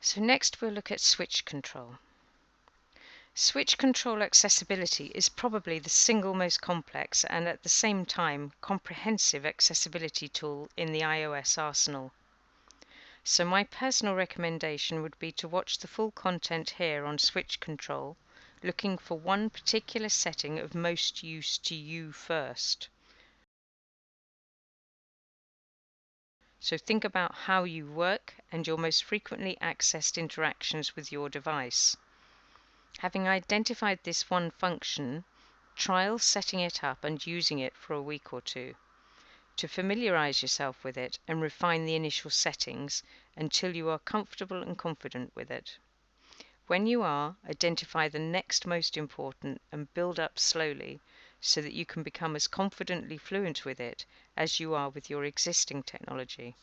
So next we'll look at switch control. Switch control accessibility is probably the single most complex and at the same time comprehensive accessibility tool in the iOS arsenal. So my personal recommendation would be to watch the full content here on switch control, looking for one particular setting of most use to you first. So think about how you work and your most frequently accessed interactions with your device. Having identified this one function, trial setting it up and using it for a week or two to familiarize yourself with it and refine the initial settings until you are comfortable and confident with it. When you are, identify the next most important and build up slowly so that you can become as confidently fluent with it as you are with your existing technology.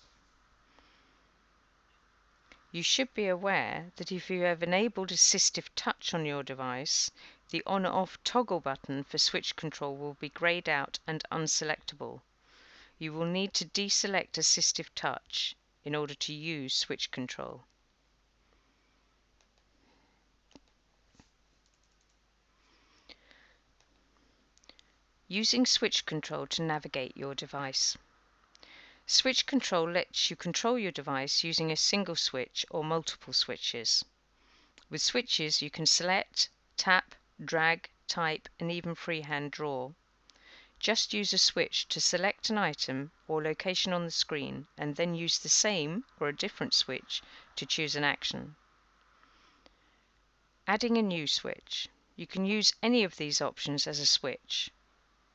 You should be aware that if you have enabled assistive touch on your device, the on-off toggle button for switch control will be grayed out and unselectable. You will need to deselect assistive touch in order to use switch control. Using switch control to navigate your device. Switch control lets you control your device using a single switch or multiple switches. With switches, you can select, tap, drag, type, and even freehand draw. Just use a switch to select an item or location on the screen, and then use the same or a different switch to choose an action. Adding a new switch. You can use any of these options as a switch.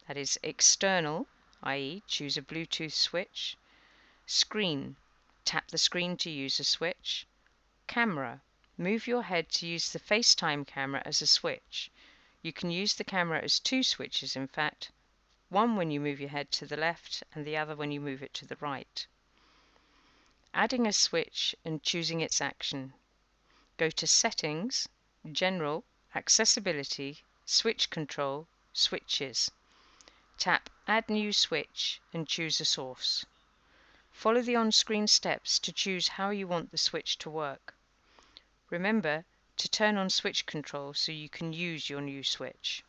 That is external, i.e. choose a Bluetooth switch. Screen. Tap the screen to use a switch. Camera. Move your head to use the FaceTime camera as a switch. You can use the camera as two switches in fact, one when you move your head to the left and the other when you move it to the right. Adding a switch and choosing its action. Go to Settings, General, Accessibility, Switch Control, Switches. Tap Add New Switch and choose a source. Follow the on-screen steps to choose how you want the switch to work. Remember to turn on switch control so you can use your new switch.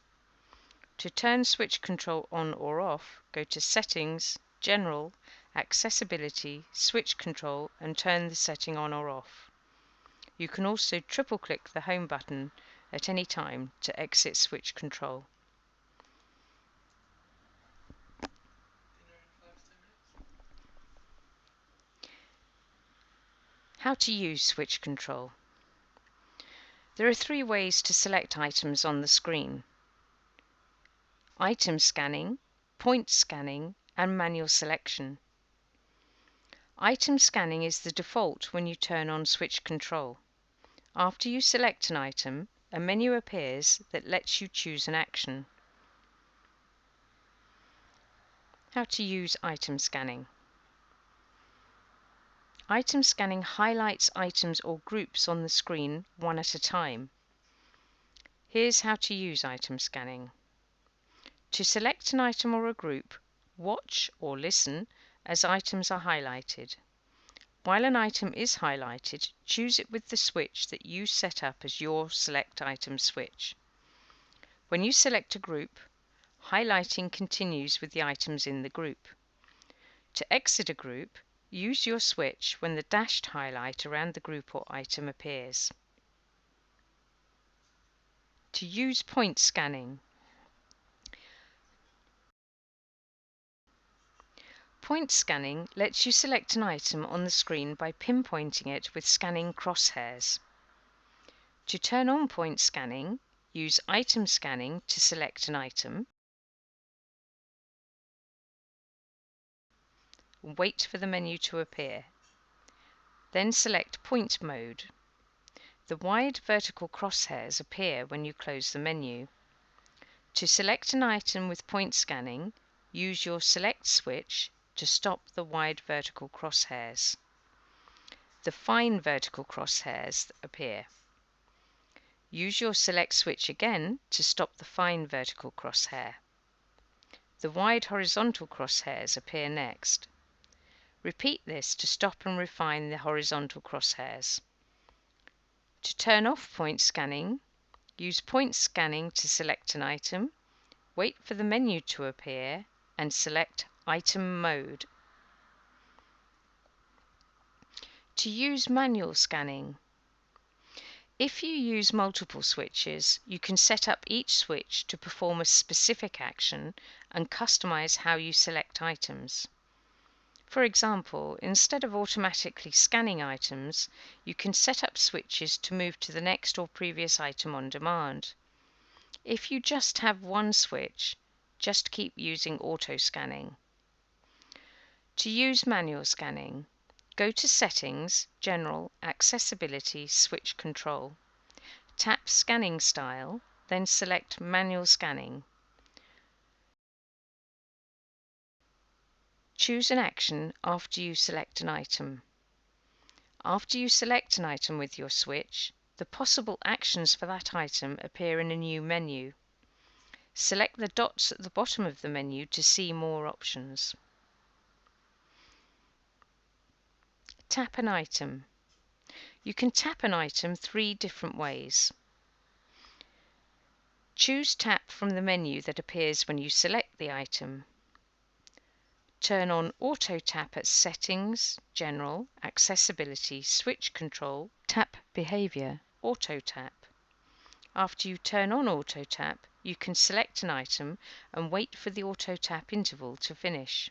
To turn switch control on or off, go to Settings, General, Accessibility, Switch Control and turn the setting on or off. You can also triple-click the Home button at any time to exit switch control. How to use switch control. There are three ways to select items on the screen: item scanning, point scanning, and manual selection. Item scanning is the default when you turn on switch control. After you select an item, a menu appears that lets you choose an action. How to use item scanning. Item scanning highlights items or groups on the screen one at a time. Here's how to use item scanning. To select an item or a group, watch or listen as items are highlighted. While an item is highlighted, choose it with the switch that you set up as your Select Item switch. When you select a group, highlighting continues with the items in the group. To exit a group, use your switch when the dashed highlight around the group or item appears. To use point scanning. Point scanning lets you select an item on the screen by pinpointing it with scanning crosshairs. To turn on point scanning, use item scanning to select an item. Wait for the menu to appear. Then select point mode. The wide vertical crosshairs appear when you close the menu. To select an item with point scanning, use your select switch to stop the wide vertical crosshairs. The fine vertical crosshairs appear. Use your select switch again to stop the fine vertical crosshair. The wide horizontal crosshairs appear next. Repeat this to stop and refine the horizontal crosshairs. To turn off point scanning, use point scanning to select an item, wait for the menu to appear, and select Item Mode. To use manual scanning, if you use multiple switches, you can set up each switch to perform a specific action and customize how you select items. For example, instead of automatically scanning items, you can set up switches to move to the next or previous item on demand. If you just have one switch, just keep using auto scanning. To use manual scanning, go to Settings, General, Accessibility, Switch Control. Tap Scanning Style, then select Manual Scanning. Choose an action after you select an item. After you select an item with your switch, the possible actions for that item appear in a new menu. Select the dots at the bottom of the menu to see more options. Tap an item. You can tap an item 3 different ways. Choose Tap from the menu that appears when you select the item. Turn on Auto Tap at Settings, General, Accessibility, Switch Control, Tap Behavior, Auto Tap. After you turn on Auto Tap, you can select an item and wait for the Auto Tap interval to finish.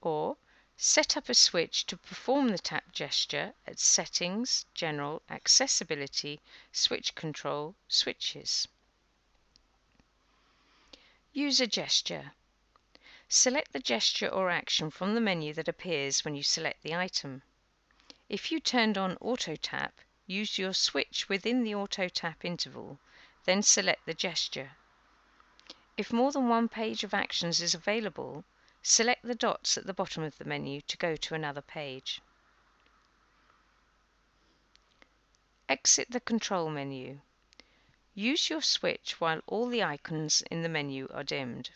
Or set up a switch to perform the tap gesture at Settings, General, Accessibility, Switch Control, Switches. Use a gesture. Select the gesture or action from the menu that appears when you select the item. If you turned on Auto Tap, use your switch within the Auto Tap interval, then select the gesture. If more than one page of actions is available, select the dots at the bottom of the menu to go to another page. Exit the control menu. Use your switch while all the icons in the menu are dimmed.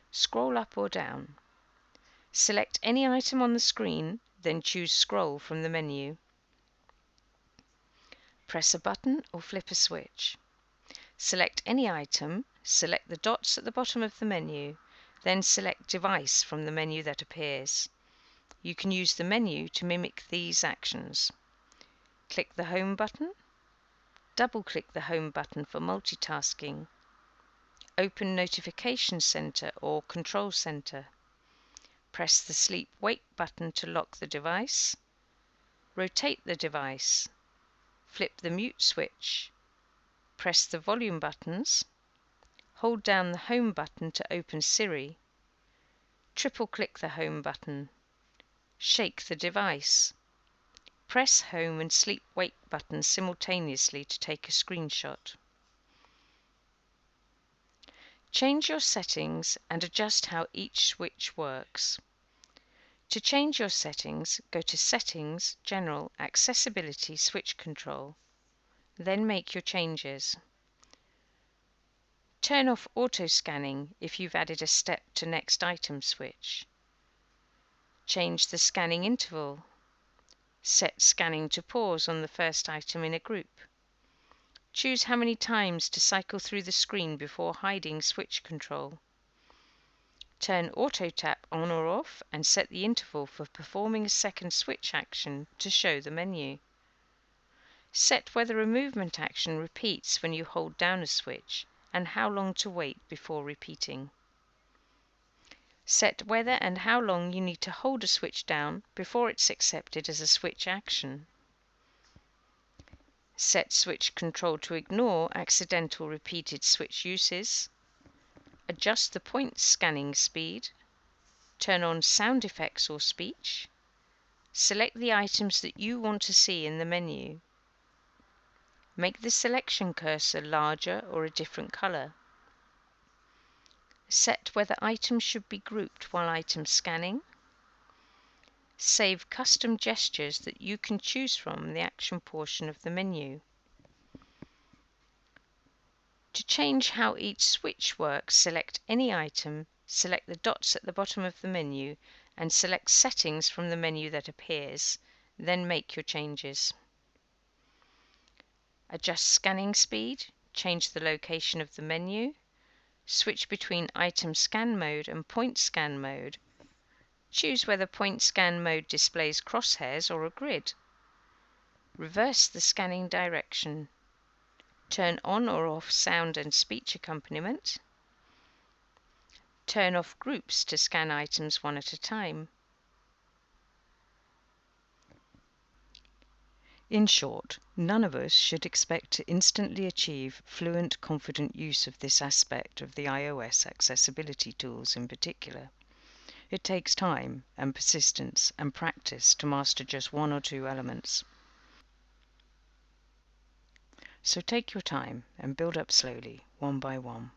Scroll up or down. Select any item on the screen, then choose Scroll from the menu. Press a button or flip a switch. Select any item, select the dots at the bottom of the menu, then select Device from the menu that appears. You can use the menu to mimic these actions. Click the Home button. Double-click the Home button for multitasking. Open Notification Center or Control Center. Press the Sleep Wake button to lock the device. Rotate the device. Flip the mute switch. Press the volume buttons. Hold down the Home button to open Siri. Triple-click the Home button. Shake the device. Press Home and Sleep Wake buttons simultaneously to take a screenshot. Change your settings and adjust how each switch works. To change your settings, go to Settings, General, Accessibility, Switch Control. Then make your changes. Turn off auto scanning if you've added a Step to Next Item switch. Change the scanning interval. Set scanning to pause on the first item in a group. Choose how many times to cycle through the screen before hiding switch control. Turn Auto Tap on or off and set the interval for performing a second switch action to show the menu. Set whether a movement action repeats when you hold down a switch and how long to wait before repeating. Set whether and how long you need to hold a switch down before it's accepted as a switch action. Set switch control to ignore accidental repeated switch uses. Adjust the point scanning speed. Turn on sound effects or speech. Select the items that you want to see in the menu. Make the selection cursor larger or a different color. Set whether items should be grouped while item scanning. Save custom gestures that you can choose from the action portion of the menu. To change how each switch works, select any item, Select the dots at the bottom of the menu and select Settings from the menu that appears, then make your changes. Adjust scanning speed, change the location of the menu, switch between item scan mode and point scan mode. Choose whether point scan mode displays crosshairs or a grid. Reverse the scanning direction. Turn on or off sound and speech accompaniment. Turn off groups to scan items one at a time. In short, none of us should expect to instantly achieve fluent, confident use of this aspect of the iOS accessibility tools in particular. It takes time and persistence and practice to master just one or two elements. So take your time and build up slowly, one by one.